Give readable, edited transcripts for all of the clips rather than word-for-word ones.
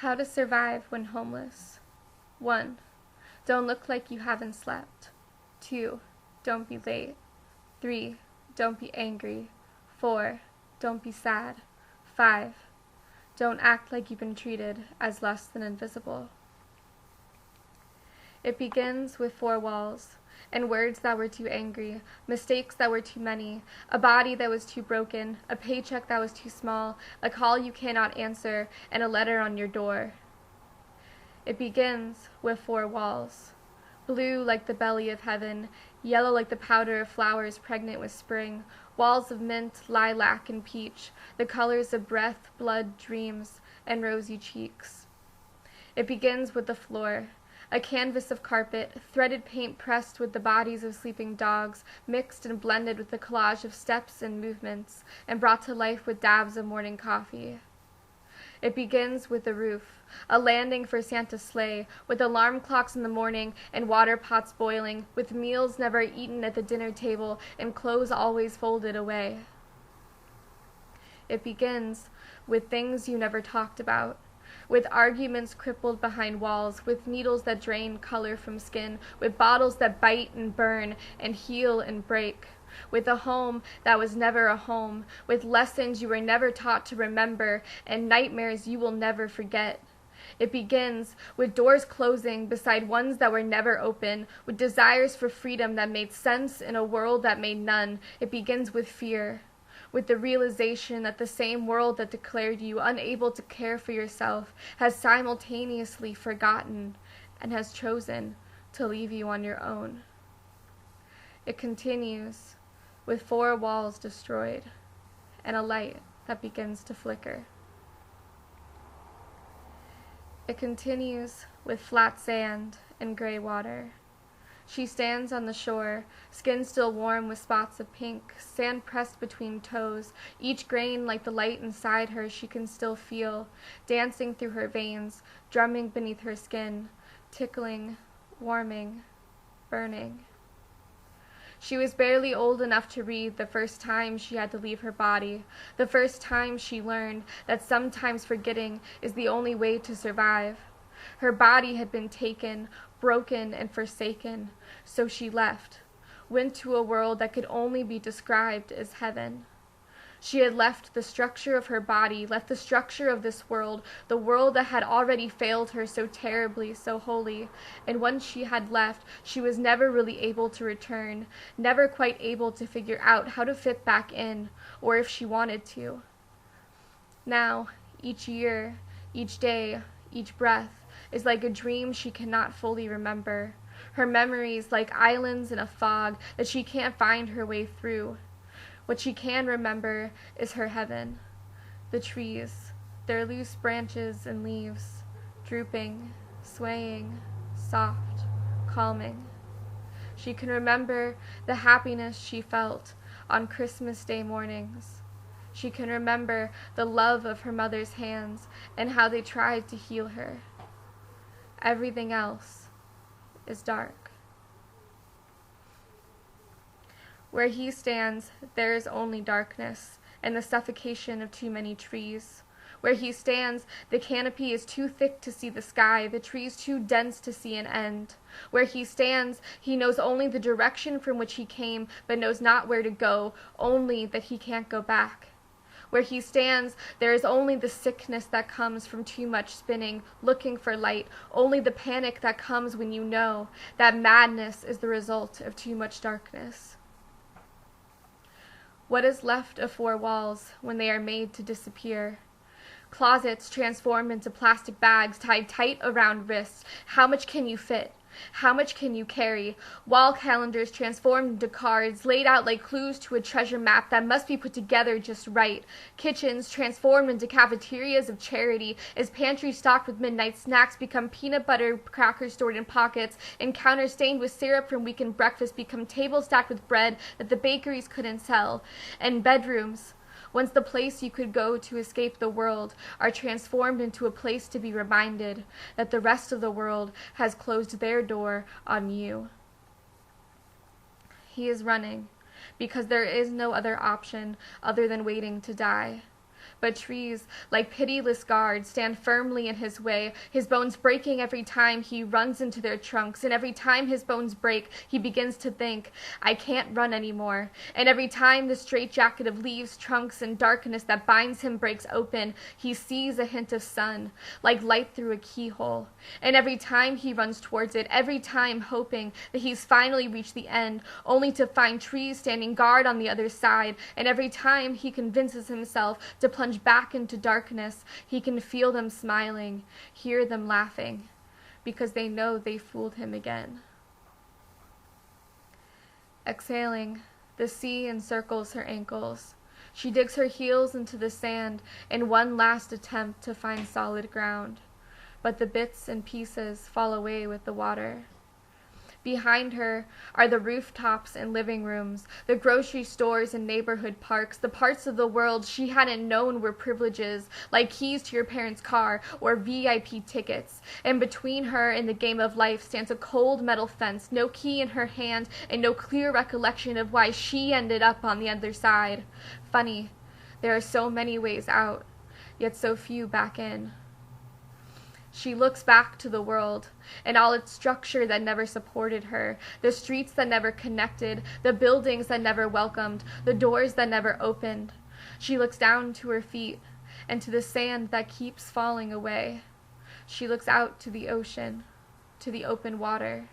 How to survive when homeless. 1. Don't look like you haven't slept. 2. Don't be late. 3. Don't be angry. 4. Don't be sad. 5. Don't act like you've been treated as less than invisible. It begins with 4 walls, and words that were too angry, mistakes that were too many, a body that was too broken, a paycheck that was too small, a call you cannot answer, and a letter on your door. It begins with 4 walls, blue like the belly of heaven, yellow like the powder of flowers pregnant with spring, walls of mint, lilac, and peach, the colors of breath, blood, dreams, and rosy cheeks. It begins with the floor, a canvas of carpet, threaded paint pressed with the bodies of sleeping dogs, mixed and blended with the collage of steps and movements, and brought to life with dabs of morning coffee. It begins with the roof, a landing for Santa's sleigh, with alarm clocks in the morning and water pots boiling, with meals never eaten at the dinner table and clothes always folded away. It begins with things you never talked about, with arguments crippled behind walls, with needles that drain color from skin, with bottles that bite and burn and heal and break, with a home that was never a home, with lessons you were never taught to remember and nightmares you will never forget. It begins with doors closing beside ones that were never open, with desires for freedom that made sense in a world that made none. It begins with fear, with the realization that the same world that declared you unable to care for yourself has simultaneously forgotten and has chosen to leave you on your own. It continues with 4 walls destroyed and a light that begins to flicker. It continues with flat sand and gray water. She stands on the shore, skin still warm with spots of pink, sand pressed between toes, each grain like the light inside her she can still feel, dancing through her veins, drumming beneath her skin, tickling, warming, burning. She was barely old enough to read the first time she had to leave her body, the first time she learned that sometimes forgetting is the only way to survive. Her body had been taken, broken, and forsaken, so she left, went to a world that could only be described as heaven. She had left the structure of her body, left the structure of this world, the world that had already failed her so terribly, so wholly, and once she had left, she was never really able to return, never quite able to figure out how to fit back in, or if she wanted to. Now, each year, each day, each breath, is like a dream she cannot fully remember. Her memories like islands in a fog that she can't find her way through. What she can remember is her heaven, the trees, their loose branches and leaves, drooping, swaying, soft, calming. She can remember the happiness she felt on Christmas Day mornings. She can remember the love of her mother's hands and how they tried to heal her. Everything else is dark. Where he stands, there is only darkness and the suffocation of too many trees. Where he stands, the canopy is too thick to see the sky, the trees too dense to see an end. Where he stands, he knows only the direction from which he came, but knows not where to go, only that he can't go back. Where he stands, there is only the sickness that comes from too much spinning, looking for light, only the panic that comes when you know that madness is the result of too much darkness. What is left of 4 walls when they are made to disappear? Closets transformed into plastic bags tied tight around wrists. How much can you fit? How much can you carry? Wall calendars transformed into cards, laid out like clues to a treasure map that must be put together just right. Kitchens transformed into cafeterias of charity, as pantries stocked with midnight snacks become peanut butter crackers stored in pockets, and counters stained with syrup from weekend breakfast become tables stacked with bread that the bakeries couldn't sell. And bedrooms, once the place you could go to escape the world, are transformed into a place to be reminded that the rest of the world has closed their door on you. He is running because there is no other option other than waiting to die. But trees, like pitiless guards, stand firmly in his way, his bones breaking every time he runs into their trunks, and every time his bones break, he begins to think, I can't run anymore. And every time the straitjacket of leaves, trunks, and darkness that binds him breaks open, he sees a hint of sun, like light through a keyhole. And every time he runs towards it, every time hoping that he's finally reached the end, only to find trees standing guard on the other side, and every time he convinces himself to plunge back into darkness, he can feel them smiling, hear them laughing, because they know they fooled him again. Exhaling, the sea encircles her ankles. She digs her heels into the sand in one last attempt to find solid ground, but the bits and pieces fall away with the water. Behind her are the rooftops and living rooms, the grocery stores and neighborhood parks, the parts of the world she hadn't known were privileges, like keys to your parents' car or VIP tickets. And between her and the game of life stands a cold metal fence, no key in her hand and no clear recollection of why she ended up on the other side. Funny, there are so many ways out, yet so few back in. She looks back to the world, and all its structure that never supported her, the streets that never connected, the buildings that never welcomed, the doors that never opened. She looks down to her feet, and to the sand that keeps falling away. She looks out to the ocean, to the open water,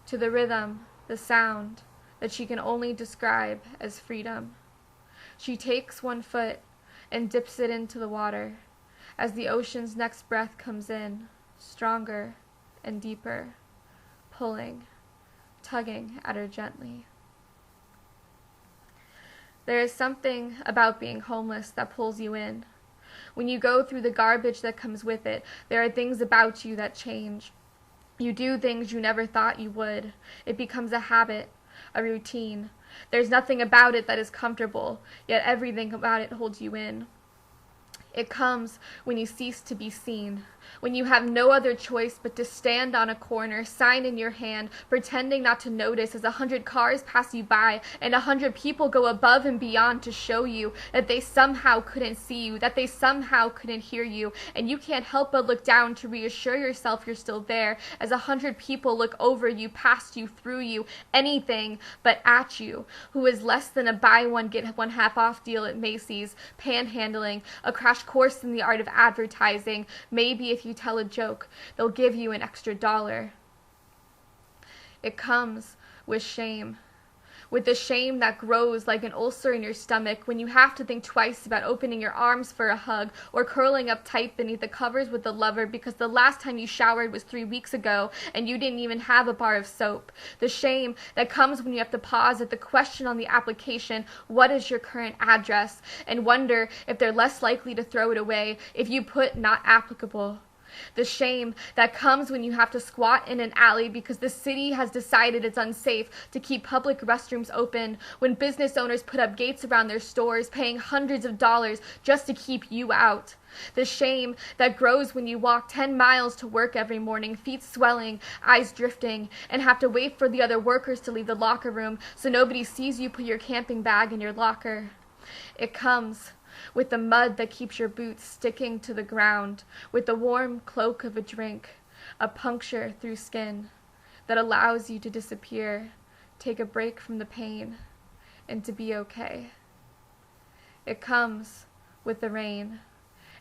to the rhythm, the sound, that she can only describe as freedom. She takes one foot and dips it into the water, as the ocean's next breath comes in, stronger and deeper, pulling, tugging at her gently. There is something about being homeless that pulls you in. When you go through the garbage that comes with it, there are things about you that change. You do things you never thought you would. It becomes a habit, a routine. There's nothing about it that is comfortable, yet everything about it holds you in. It comes when you cease to be seen, when you have no other choice but to stand on a corner, sign in your hand, pretending not to notice as 100 cars pass you by and 100 people go above and beyond to show you that they somehow couldn't see you, that they somehow couldn't hear you, and you can't help but look down to reassure yourself you're still there as 100 people look over you, past you, through you, anything but at you, who is less than a buy one get one half off deal at Macy's, panhandling, a crash course in the art of advertising. Maybe if you tell a joke, they'll give you an extra $1. It comes with shame. With the shame that grows like an ulcer in your stomach when you have to think twice about opening your arms for a hug or curling up tight beneath the covers with a lover because the last time you showered was 3 weeks ago and you didn't even have a bar of soap. The shame that comes when you have to pause at the question on the application, what is your current address, and wonder if they're less likely to throw it away if you put not applicable. The shame that comes when you have to squat in an alley because the city has decided it's unsafe to keep public restrooms open, when business owners put up gates around their stores paying hundreds of dollars just to keep you out. The shame that grows when you walk 10 miles to work every morning, feet swelling, eyes drifting, and have to wait for the other workers to leave the locker room so nobody sees you put your camping bag in your locker. It comes with the mud that keeps your boots sticking to the ground, with the warm cloak of a drink, a puncture through skin that allows you to disappear, take a break from the pain, and to be okay. It comes with the rain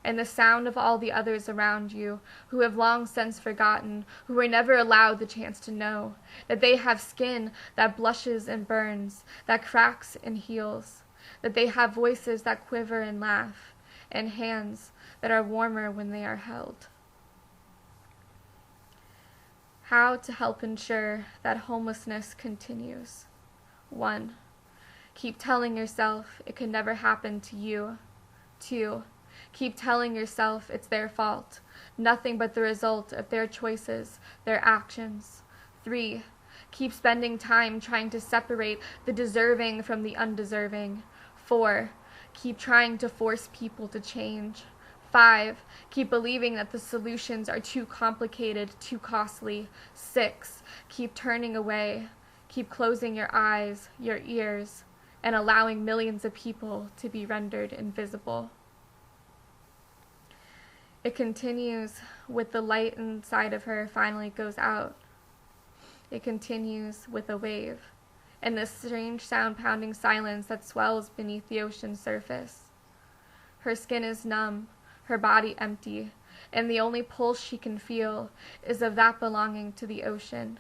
and the sound of all the others around you who have long since forgotten, who were never allowed the chance to know, that they have skin that blushes and burns, that cracks and heals, that they have voices that quiver and laugh, and hands that are warmer when they are held. How to help ensure that homelessness continues. 1. Keep telling yourself it could never happen to you. 2. Keep telling yourself it's their fault, nothing but the result of their choices, their actions. 3. Keep spending time trying to separate the deserving from the undeserving. 4. Keep trying to force people to change. 5. Keep believing that the solutions are too complicated, too costly. 6. Keep turning away. Keep closing your eyes, your ears, and allowing millions of people to be rendered invisible. It continues with the light inside of her finally goes out. It continues with a wave, and this strange sound-pounding silence that swells beneath the ocean's surface. Her skin is numb, her body empty, and the only pulse she can feel is of that belonging to the ocean.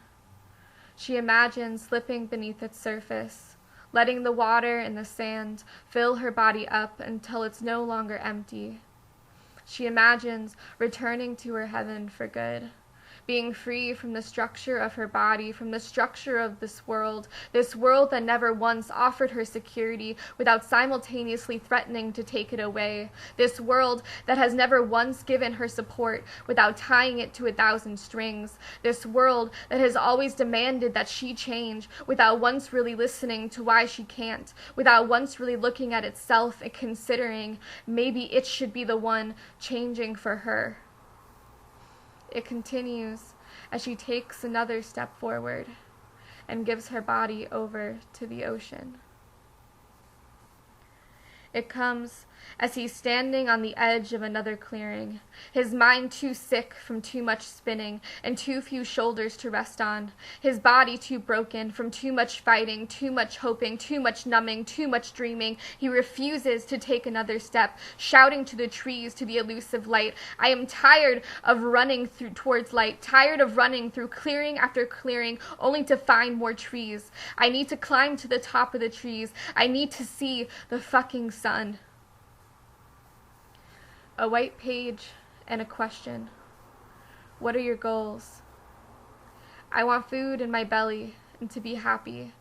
She imagines slipping beneath its surface, letting the water and the sand fill her body up until it's no longer empty. She imagines returning to her heaven for good, being free from the structure of her body, from the structure of this world that never once offered her security without simultaneously threatening to take it away, this world that has never once given her support without tying it to 1,000 strings, this world that has always demanded that she change without once really listening to why she can't, without once really looking at itself and considering maybe it should be the one changing for her. It continues as she takes another step forward and gives her body over to the ocean. It comes as he's standing on the edge of another clearing, his mind too sick from too much spinning and too few shoulders to rest on, his body too broken from too much fighting, too much hoping, too much numbing, too much dreaming. He refuses to take another step, shouting to the trees, to the elusive light, I am tired of running towards light, tired of running through clearing after clearing, only to find more trees. I need to climb to the top of the trees. I need to see the fucking sun. A white page and a question. What are your goals? I want food in my belly and to be happy.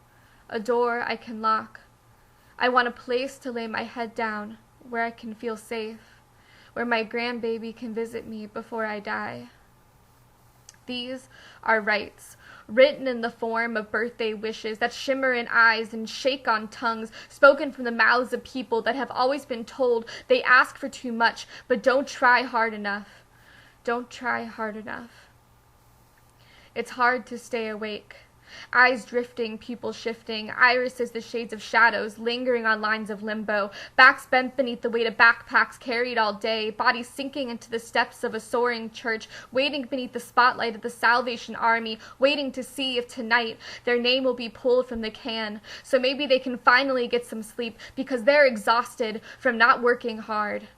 A door I can lock. I want a place to lay my head down where I can feel safe, where my grandbaby can visit me before I die. These are rights, written in the form of birthday wishes that shimmer in eyes and shake on tongues, spoken from the mouths of people that have always been told they ask for too much, but don't try hard enough. Don't try hard enough. It's hard to stay awake. Eyes drifting, pupils shifting, irises the shades of shadows, lingering on lines of limbo, backs bent beneath the weight of backpacks carried all day, bodies sinking into the steps of a soaring church, waiting beneath the spotlight of the Salvation Army, waiting to see if tonight their name will be pulled from the can, so maybe they can finally get some sleep because they're exhausted from not working hard.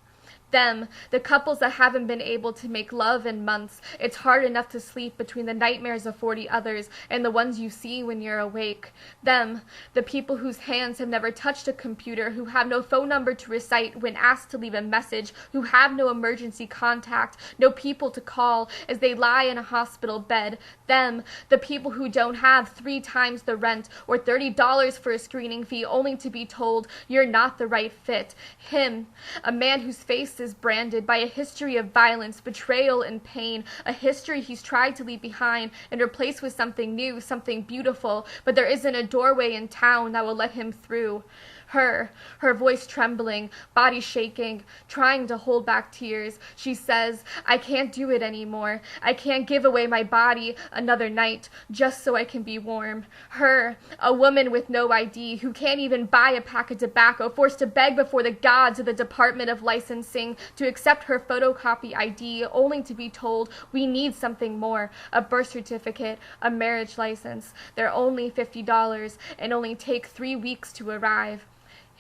Them, the couples that haven't been able to make love in months, it's hard enough to sleep between the nightmares of 40 others and the ones you see when you're awake. Them, the people whose hands have never touched a computer, who have no phone number to recite when asked to leave a message, who have no emergency contact, no people to call as they lie in a hospital bed. Them, the people who don't have 3 times the rent or $30 for a screening fee only to be told you're not the right fit. Him, a man whose face is branded by a history of violence, betrayal, and pain, a history he's tried to leave behind and replace with something new, something beautiful, but there isn't a doorway in town that will let him through. Her voice trembling, body shaking, trying to hold back tears. She says, I can't do it anymore. I can't give away my body another night just so I can be warm. Her, a woman with no ID, who can't even buy a pack of tobacco, forced to beg before the gods of the Department of Licensing to accept her photocopy ID, only to be told, we need something more, a birth certificate, a marriage license. They're only $50 and only take 3 weeks to arrive.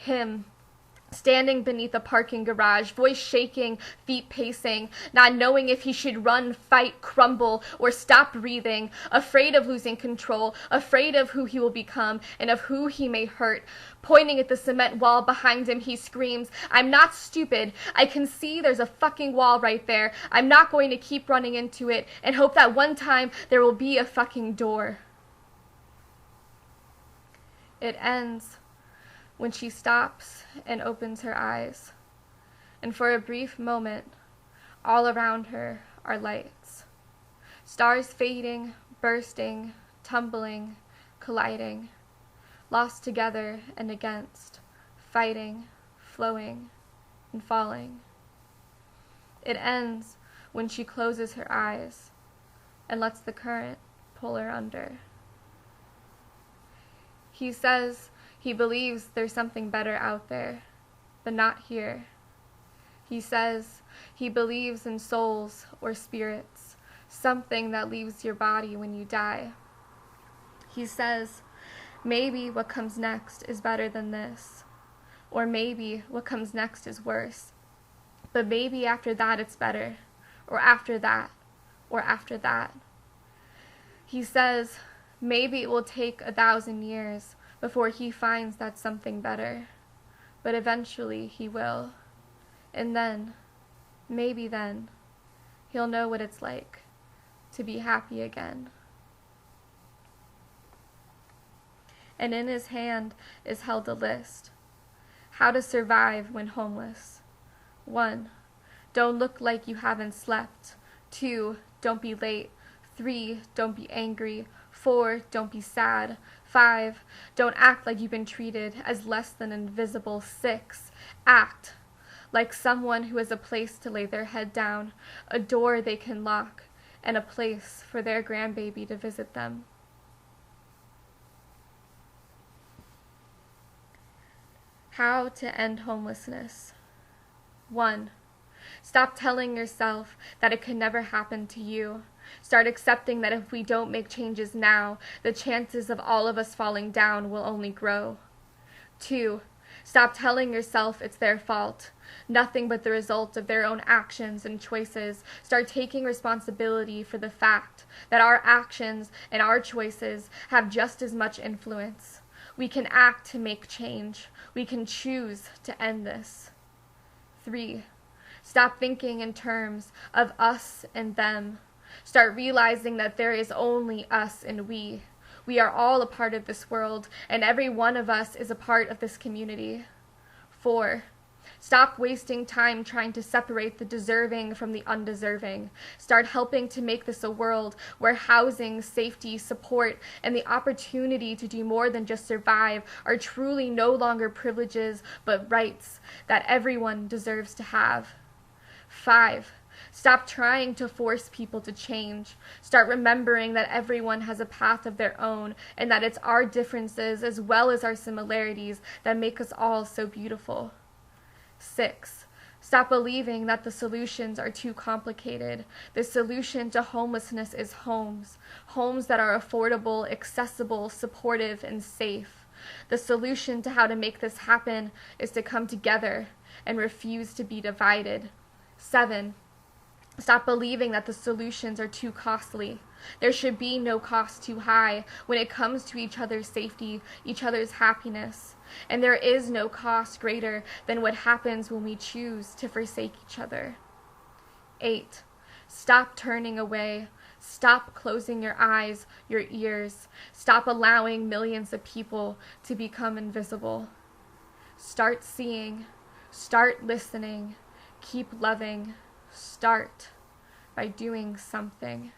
Him, standing beneath a parking garage, voice shaking, feet pacing, not knowing if he should run, fight, crumble, or stop breathing, afraid of losing control, afraid of who he will become and of who he may hurt. Pointing at the cement wall behind him, he screams, I'm not stupid. I can see there's a fucking wall right there. I'm not going to keep running into it and hope that one time there will be a fucking door. It ends when she stops and opens her eyes, and for a brief moment, all around her are lights. Stars fading, bursting, tumbling, colliding, lost together and against, fighting, flowing, and falling. It ends when she closes her eyes and lets the current pull her under. He says he believes there's something better out there, but not here. He says he believes in souls or spirits, something that leaves your body when you die. He says maybe what comes next is better than this, or maybe what comes next is worse, but maybe after that it's better, or after that, or after that. He says maybe it will take 1,000 years before he finds that something better, but eventually he will. And then, maybe then, he'll know what it's like to be happy again. And in his hand is held a list. How to survive when homeless. 1. Don't look like you haven't slept. 2. Don't be late. 3. Don't be angry. 4. Don't be sad. 5. Don't act like you've been treated as less than invisible. 6. Act like someone who has a place to lay their head down, a door they can lock, and a place for their grandbaby to visit them. How to end homelessness. 1. Stop telling yourself that it could never happen to you. Start accepting that if we don't make changes now, the chances of all of us falling down will only grow. 2. Stop telling yourself it's their fault, nothing but the result of their own actions and choices. Start taking responsibility for the fact that our actions and our choices have just as much influence. We can act to make change. We can choose to end this. 3. Stop thinking in terms of us and them. Start realizing that there is only us and we. We are all a part of this world, and every one of us is a part of this community. 4. Stop wasting time trying to separate the deserving from the undeserving. Start helping to make this a world where housing, safety, support, and the opportunity to do more than just survive are truly no longer privileges, but rights that everyone deserves to have. 5. Stop trying to force people to change. Start remembering that everyone has a path of their own, and that it's our differences as well as our similarities that make us all so beautiful. 6. Stop believing that the solutions are too complicated. The solution to homelessness is homes. Homes that are affordable, accessible, supportive, and safe. The solution to how to make this happen is to come together and refuse to be divided. 7. Stop believing that the solutions are too costly. There should be no cost too high when it comes to each other's safety, each other's happiness. And there is no cost greater than what happens when we choose to forsake each other. 8. Stop turning away. Stop closing your eyes, your ears. Stop allowing millions of people to become invisible. Start seeing. Start listening. Keep loving. Start by doing something.